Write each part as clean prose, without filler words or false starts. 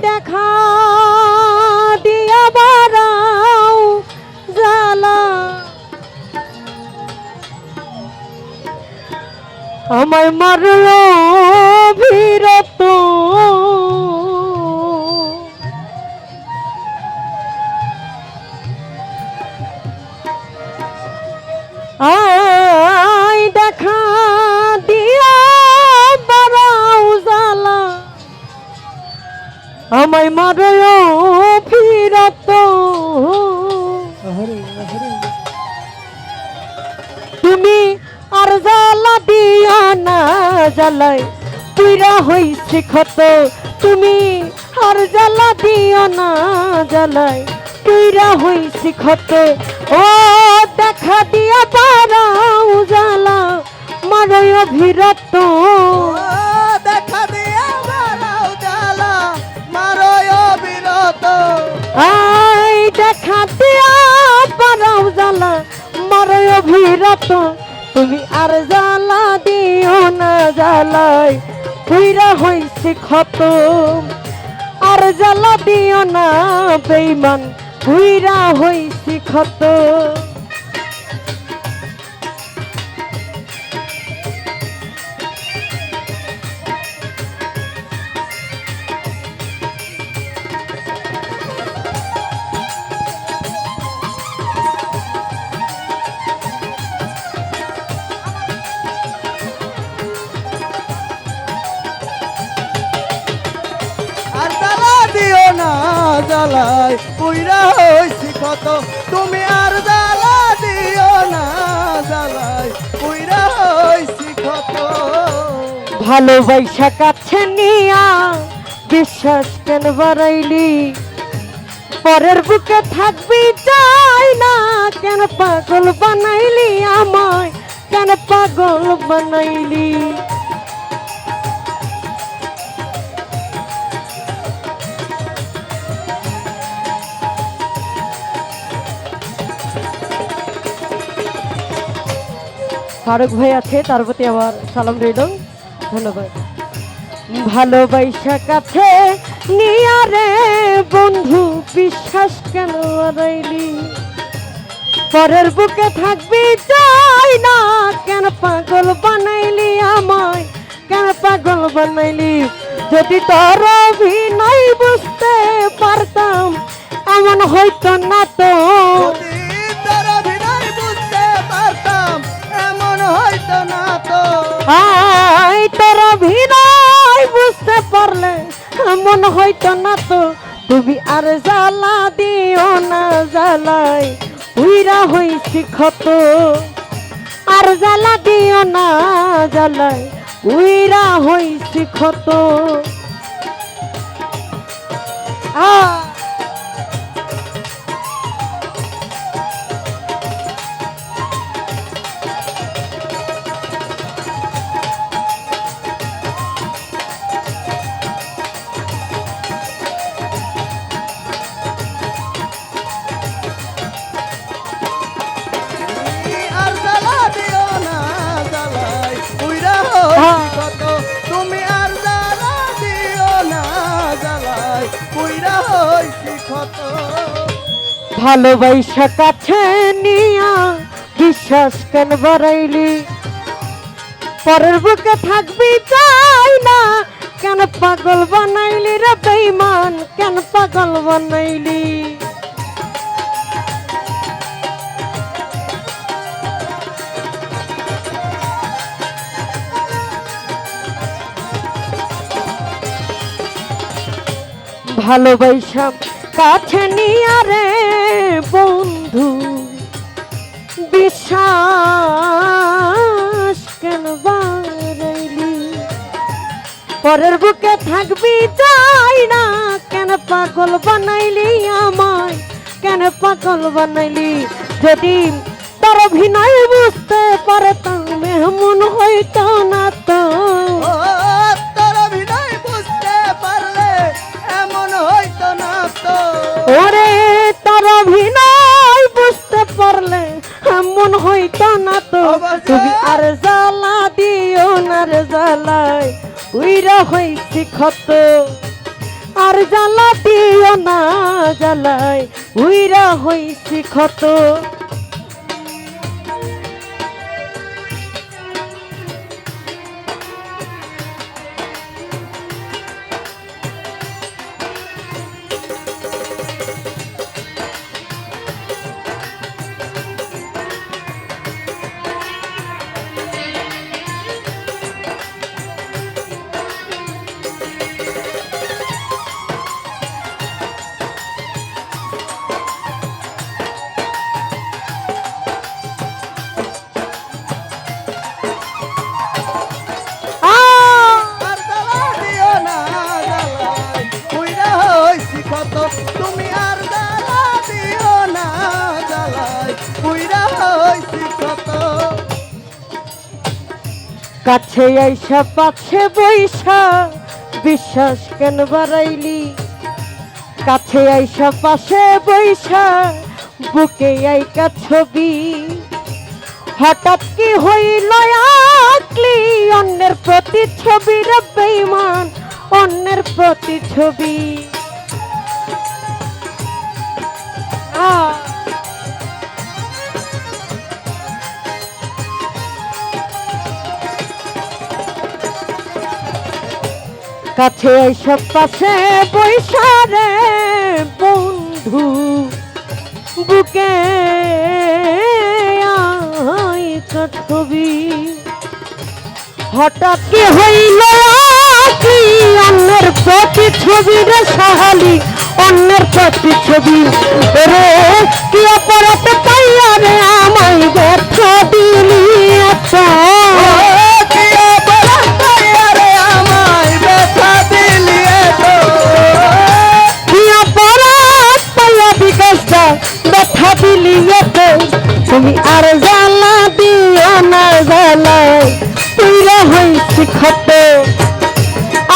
দেখা দিয়া বারাও জ্বালা আমায় মারলো বিরত আই দেখা দিয়া বারাও জ্বালা আমায় মারলো বিরত তুমি আর জ্বালা দিও না জ্বালাই পুইরা হইছে ক্ষত তুমি আর জ্বালা দিও না জ্বালাই পুইরা হইছে ক্ষত ও দেখা দিয়া বারাও জ্বালা মারয় অভিরত দেখা দিয়া বারাও জ্বালা মারয় অভিরত আই দেখা দিয়া বারাও জ্বালা মারয় অভিরত তুমি আর জ্বালা দিও না জ্বালাই পুইরা হইছে ক্ষত আর জ্বালা দিও না বেঈমান পুইরা হইছে ক্ষত আর জ্বালা দিও না জ্বালাই পুইরা হইছি কত তুমি আর জ্বালা দিও না জ্বালাই পুইরা হইছি কত ভালোবাসা কাছে নিয়া বিশ্বাস কেন বাড়াইলি পরের বুকে থাকবি চাই না কেন পাগল বানাইলি আমায় কেন পাগল বানাইলি ফারুক ভাই আছে তার প্রতি আমার সালাম রইল ধন্যবাদ ভালোবাসা কাছে নিয়া রে বন্ধু বিশ্বাস কেন হারাইলি পরের বুকে থাকবি চাই না কেন পাগল বানাইলি আমায় কেন পাগল বানাইলি যদি তোর অভিনয় বুঝতে পারতাম এমন হয়তো না তো যদি তোর অভিনয় বুঝতে পারতাম এমন হয়তো না তো আই তোর অভিনয় বুঝতে পারলে এমন হয়তো না তো তুমি আর জ্বালা দিও না জ্বালাই উইরা হইছি ক্ষত আর জ্বালা দিও না জ্বালাই উইরা হইছি ক্ষত আর জ্বালা দিও না জ্বালাই পুইরা হইছি কত তুমি আর জ্বালা দিও না জ্বালাই পুইরা হইছি কত ভালোবাসা কাছে নিয়া বিশ্বাস কেন বাড়াইলি পরের বুকে থাকবি চাই না কেন পাগল বানাইলি রে বেঈমান কেন পাগল বানাইলি ভালোবাসা কাছে নিয়া রে বন্ধু বিশ্বাস কেন বাড়াইলি পরের বুকে থাকবি চাই না কেন পাগল বানাইলি আমায় কেন পাগল বানাইলি যদি তোর অভিনয় বুঝতে পারতাম এমন হইতো না তো ও তোর অভিনয় বুঝতে পারলে এমন হইতো না তো ওরে তোর অভিনয় বুঝতে পারলে এমন হইতো না তো তুমি আর জ্বালা দিও না রে জ্বালাই উইরা হইছি ক্ষত আর আর জ্বালা দিও না জ্বালাই উইরা হইছি ক্ষত আর জ্বালা দিও না জ্বালাই পুইরা হইছি কত তুমি আর জ্বালা দিও না জ্বালাই পুইরা হইছি কত কাছে আইসা পাছে বৈশা বিশ্বাস কেন বাড়াইলি কাছে আইসা পাশে বৈশা বুকে আইকা ছবি হঠাৎ কি হইল আকলি অন্যের প্রতি ছবি রে বেঈমান অন্যের প্রতি ছবি কাছে এইসব পাশে বৈশা রে বন্ধু বুকে আইকা ছবি হঠাৎ কি হইল কি অন্যের প্রতি ছবি রে সাহালি অন্যের প্রতি ছবি রে কি অপরাধ পাইয়া রে আমায় ব্যথা দিলি আচ্ছা কি অপরাধ পাইয়া রে আমায় ব্যথা দিলি এত কি অপরাধ পাইয়া বিকাশটা ব্যথা দিলি এত তুমি আর জ্বালা দিও না জ্বালায় তুইরা হইছি ক্ষত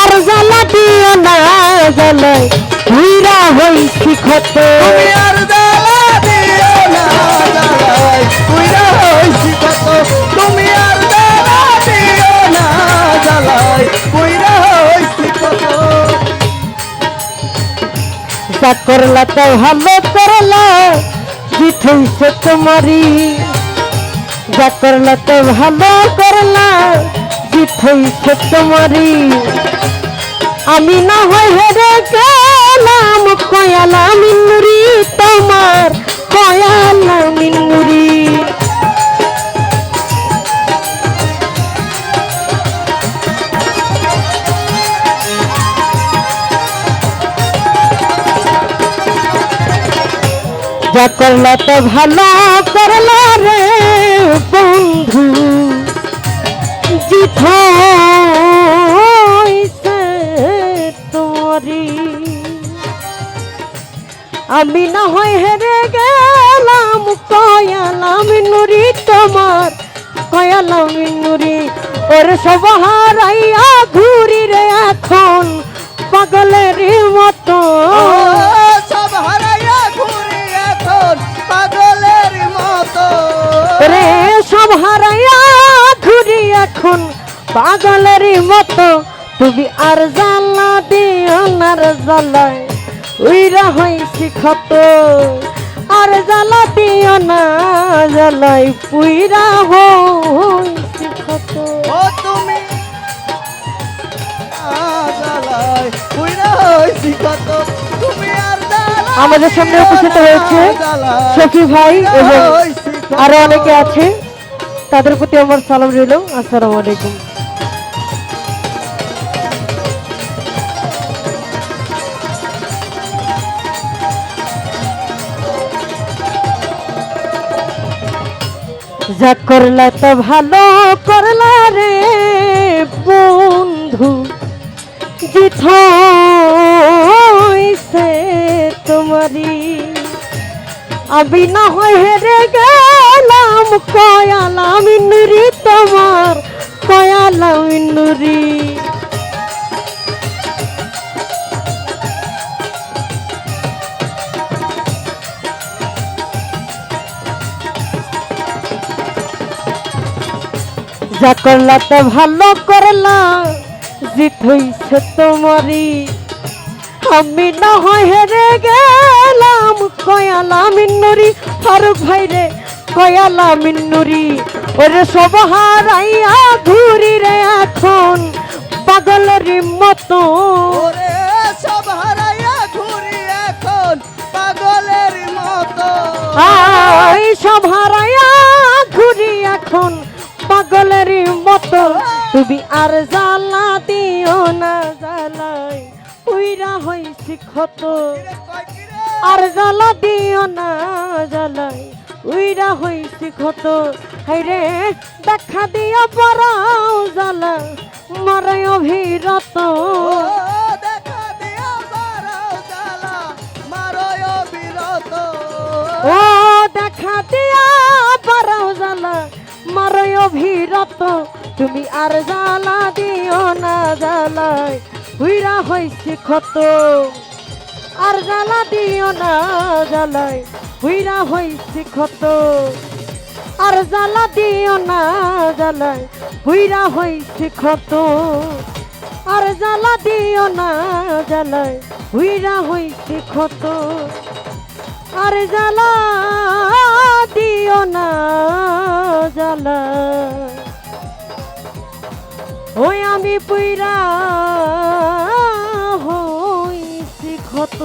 আর জ্বালা দিও না জ্বালায় তুইরা হইছি ক্ষত তুমি আর জ্বালা দিও না জ্বালাই পুইরা হইছি কত তুমি আর জ্বালা দিও না জ্বালাই পুইরা হইছি কত যা করলা তো ভালো করলা জিত হইছে তোমারি যা করলা তো ভালো করলা জিত হইছে তোমারি আমি না হয় হেরে গেলাম কয়ালা মিনুরি তোমার কয়ালা মিনুরি যা করলা তো ভালো করলা রে বন্ধু জিত হইছে তোরি আমি না হয় হেরে গেলাম কয়ালা মিনুরি তোমার কয়ালা মিনুরি ওর সব হারাইয়া ঘুরি রে এখন পাগলের মতো সব হারাইয়া ঘুরি এখন পাগলের মতো রে সব হারাইয়া ঘুরি এখন পাগলের মতো তুমি আর জ্বালা দিও না রে জ্বালায় উইরা হইছি ক্ষত আর জ্বালা দিও না জ্বালায় পুইরা হইছি ক্ষত ও তুমি জ্বালাই পুইরা হইছি কত তুমি আর জ্বালা আমাদের সামনে উপস্থিত হয়েছে শফি ভাই এবং আরো অনেকে আছে তাদের প্রতি আমার সালাম রইল আসসালামু আলাইকুম যা করলা তো ভালো করলা রে বন্ধু জিত হইছে তোমারি আমি না হয় হেরে গেলাম কয়ালা মিনুরি তোমার কয়ালা মিনুরি যা করলা তো ভালো করলা জিত হইছে তোমারি আমি না হয় হেরে গেলাম কয়ালা মিন্নুরি ফারুক ভাই রে কয়ালা মিন্নুরি ওরে সব হারাইয়া ঘুরি রে এখন পাগলের মতো ওরে সব হারাইয়া ঘুরি এখন পাগলের মতো আই সব হারাইয়া ঘুরি এখন পাগলের মতো তুমি আর জ্বালা দিও না জ্বালাই উইরা হইছি ক্ষত আর জ্বালা দিও না জ্বালাই উইরা হইছি ক্ষত হাইরে দেখা দিয়া পরাও জ্বালা মারাই অভিরত ও দেখা দিয়া বারাও জ্বালা মারয় বিরত ও দেখা দিয়া পরাও জ্বালা মারাই অভিরত তুমি আর জ্বালা দিও না জ্বালাই উইরা হইছি ক্ষত আর জ্বালা দিও না জ্বালাই উইরা হইছি ক্ষত আর জ্বালা দিও না জ্বালাই উইরা হইছি ক্ষত আর জ্বালা দিও না জ্বালাই উইরা হইছি ক্ষত আর জ্বালা দিও না জ্বালা ওই আমি পুইরা হইছি ক্ষত